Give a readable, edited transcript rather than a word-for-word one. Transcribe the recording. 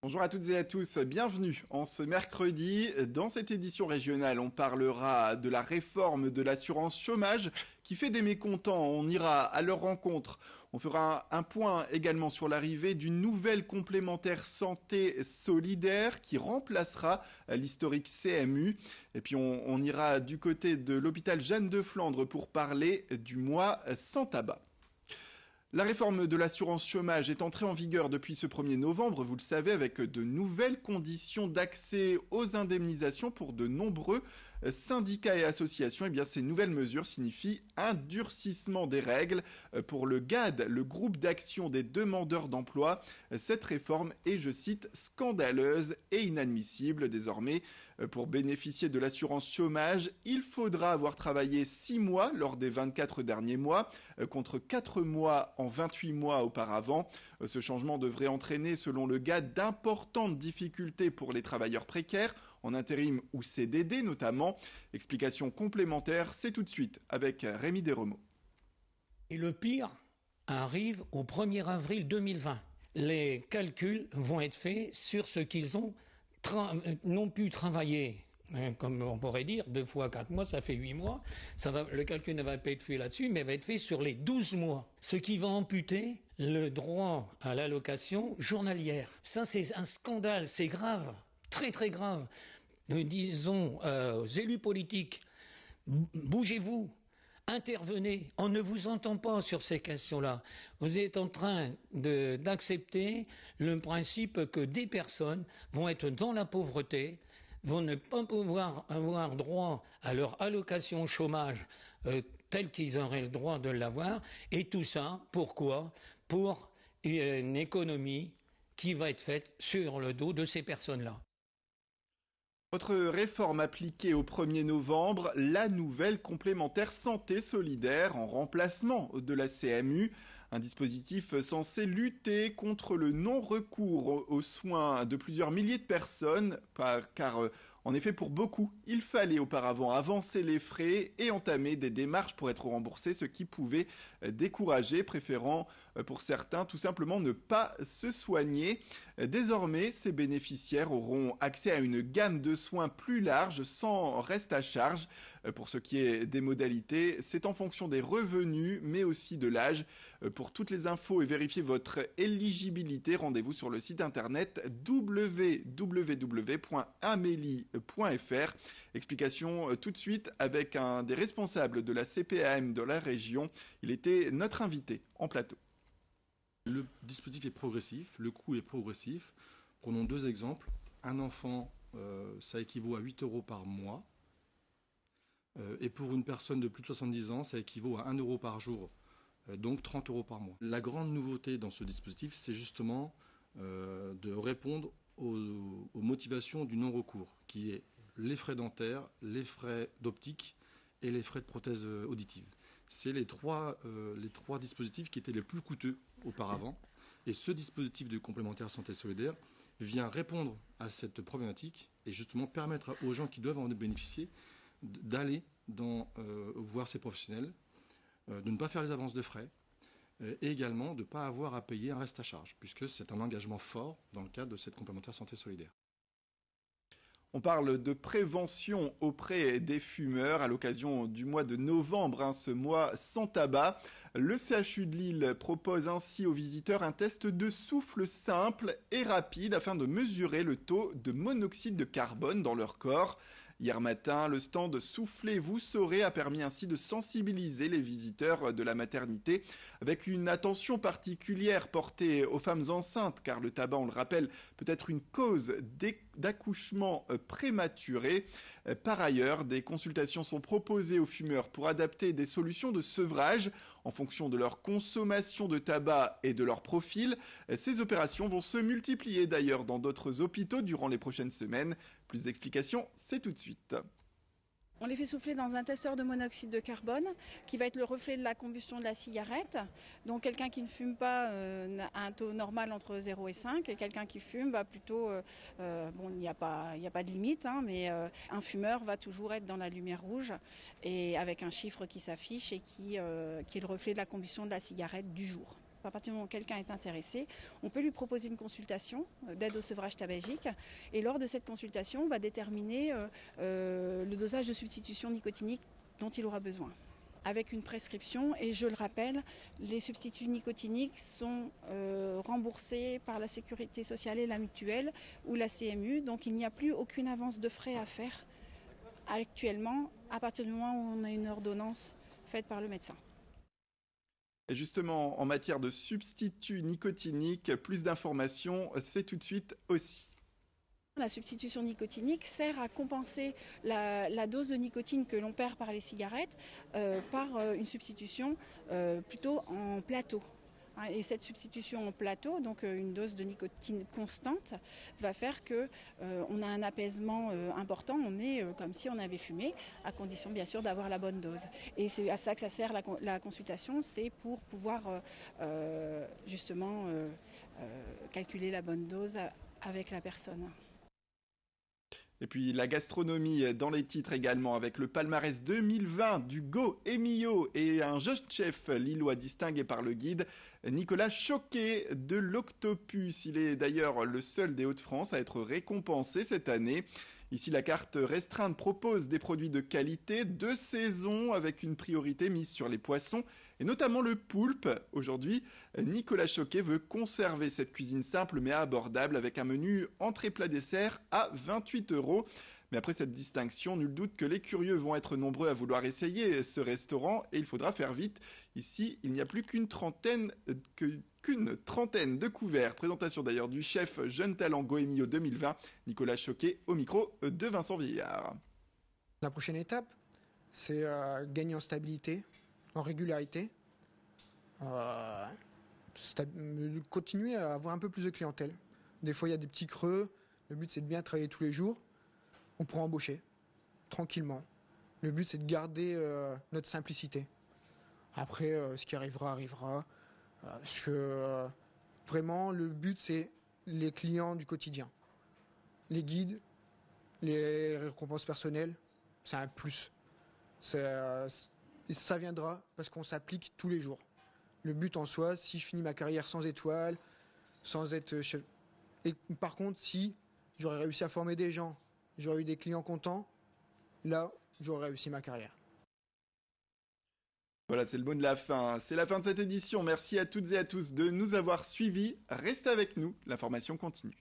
Bonjour à toutes et à tous, bienvenue en ce mercredi. Dans cette édition régionale, on parlera de la réforme de l'assurance chômage qui fait des mécontents. On ira à leur rencontre. On fera un point également sur l'arrivée d'une nouvelle complémentaire santé solidaire qui remplacera l'historique CMU. Et puis on ira du côté de l'hôpital Jeanne de Flandre pour parler du mois sans tabac. La réforme de l'assurance chômage est entrée en vigueur depuis ce 1er novembre, vous le savez, avec de nouvelles conditions d'accès aux indemnisations pour de nombreux syndicats et associations. Eh bien, ces nouvelles mesures signifient un durcissement des règles pour le GAD, le groupe d'action des demandeurs d'emploi. Cette réforme est, je cite, scandaleuse et inadmissible. Désormais, pour bénéficier de l'assurance chômage, il faudra avoir travaillé 6 mois lors des 24 derniers mois, contre 4 mois en 28 mois auparavant. Ce changement devrait entraîner, selon le GAD, d'importantes difficultés pour les travailleurs précaires, en intérim ou CDD notamment. Explication complémentaire, c'est tout de suite avec Rémi Desremeaux. Et le pire arrive au 1er avril 2020. Les calculs vont être faits sur ce qu'ils ont non pu travailler. Comme on pourrait dire, 2 fois 4 mois, ça fait 8 mois. Le calcul ne va pas être fait là-dessus, mais va être fait sur les 12 mois. Ce qui va amputer le droit à l'allocation journalière. Ça, c'est un scandale, c'est grave, très très grave. Nous disons aux élus politiques, bougez-vous, intervenez, on ne vous entend pas sur ces questions-là. Vous êtes en train d'accepter le principe que des personnes vont être dans la pauvreté, vont ne pas pouvoir avoir droit à leur allocation chômage telle qu'ils auraient le droit de l'avoir. Et tout ça, pourquoi? Pour une économie qui va être faite sur le dos de ces personnes-là. Autre réforme appliquée au 1er novembre, la nouvelle complémentaire santé solidaire en remplacement de la CMU. Un dispositif censé lutter contre le non-recours aux soins de plusieurs milliers de personnes, car en effet pour beaucoup, il fallait auparavant avancer les frais et entamer des démarches pour être remboursé, ce qui pouvait décourager, préférant pour certains tout simplement ne pas se soigner. Désormais, ces bénéficiaires auront accès à une gamme de soins plus large sans reste à charge. Pour ce qui est des modalités, c'est en fonction des revenus mais aussi de l'âge. Pour toutes les infos et vérifier votre éligibilité, rendez-vous sur le site internet www.amelie.fr. Explication tout de suite avec un des responsables de la CPAM de la région. Il était notre invité en plateau. Le dispositif est progressif, le coût est progressif. Prenons 2 exemples. Un enfant, ça équivaut à 8 € par mois. Et pour une personne de plus de 70 ans, ça équivaut à 1 € par jour, donc 30 € par mois. La grande nouveauté dans ce dispositif, c'est justement de répondre aux motivations du non-recours, qui est les frais dentaires, les frais d'optique et les frais de prothèse auditive. C'est les trois dispositifs qui étaient les plus coûteux auparavant. Et ce dispositif de complémentaire santé solidaire vient répondre à cette problématique et justement permettre aux gens qui doivent en bénéficier d'aller voir ces professionnels, de ne pas faire les avances de frais et également de ne pas avoir à payer un reste à charge, puisque c'est un engagement fort dans le cadre de cette complémentaire santé solidaire. On parle de prévention auprès des fumeurs à l'occasion du mois de novembre, ce mois sans tabac. Le CHU de Lille propose ainsi aux visiteurs un test de souffle simple et rapide afin de mesurer le taux de monoxyde de carbone dans leur corps. Hier matin, le stand Soufflez, vous saurez a permis ainsi de sensibiliser les visiteurs de la maternité avec une attention particulière portée aux femmes enceintes, car le tabac, on le rappelle, peut être une cause d'accouchement prématuré. Par ailleurs, des consultations sont proposées aux fumeurs pour adapter des solutions de sevrage en fonction de leur consommation de tabac et de leur profil. Ces opérations vont se multiplier d'ailleurs dans d'autres hôpitaux durant les prochaines semaines. Plus d'explications, c'est tout de suite. On les fait souffler dans un testeur de monoxyde de carbone qui va être le reflet de la combustion de la cigarette. Donc quelqu'un qui ne fume pas a un taux normal entre 0 et 5 et quelqu'un qui fume va plutôt, il n'y a pas de limite, mais un fumeur va toujours être dans la lumière rouge et avec un chiffre qui s'affiche et qui est le reflet de la combustion de la cigarette du jour. qu'à partir du moment où quelqu'un est intéressé, on peut lui proposer une consultation d'aide au sevrage tabagique. Et lors de cette consultation, on va déterminer le dosage de substitution nicotinique dont il aura besoin, avec une prescription. Et je le rappelle, les substituts nicotiniques sont remboursés par la Sécurité sociale et la mutuelle ou la CMU, donc il n'y a plus aucune avance de frais à faire actuellement à partir du moment où on a une ordonnance faite par le médecin. Et justement, en matière de substituts nicotiniques, plus d'informations, c'est tout de suite aussi. La substitution nicotinique sert à compenser la dose de nicotine que l'on perd par les cigarettes par une substitution plutôt en plateau. Et cette substitution en plateau, donc une dose de nicotine constante, va faire qu'on a un apaisement important. On est comme si on avait fumé, à condition bien sûr d'avoir la bonne dose. Et c'est à ça que ça sert la consultation, c'est pour pouvoir justement calculer la bonne dose avec la personne. Et puis la gastronomie dans les titres également, avec le palmarès 2020 du Go Emilio et un jeune chef lillois distingué par le guide, Nicolas Choquet de l'Octopus. Il est d'ailleurs le seul des Hauts-de-France à être récompensé cette année. Ici, la carte restreinte propose des produits de qualité, de saison, avec une priorité mise sur les poissons, et notamment le poulpe. Aujourd'hui, Nicolas Choquet veut conserver cette cuisine simple mais abordable, avec un menu entrée plat dessert à 28 €. Mais après cette distinction, nul doute que les curieux vont être nombreux à vouloir essayer ce restaurant, et il faudra faire vite. Ici, il n'y a plus qu'une trentaine de couverts. Présentation d'ailleurs du chef Jeune Talent Goemio 2020, Nicolas Choquet, au micro de Vincent Vieillard. La prochaine étape, c'est gagner en stabilité, en régularité, continuer à avoir un peu plus de clientèle. Des fois, il y a des petits creux. Le but, c'est de bien travailler tous les jours. On pourra embaucher, tranquillement. Le but, c'est de garder notre simplicité. Après, ce qui arrivera, arrivera. Parce que vraiment, le but, c'est les clients du quotidien. Les guides, les récompenses personnelles, c'est un plus. Ça viendra parce qu'on s'applique tous les jours. Le but en soi, si je finis ma carrière sans étoile, sans être... Et par contre, si j'aurais réussi à former des gens, j'aurais eu des clients contents, là, j'aurais réussi ma carrière. Voilà, c'est le mot de la fin. C'est la fin de cette édition. Merci à toutes et à tous de nous avoir suivis. Restez avec nous, l'information continue.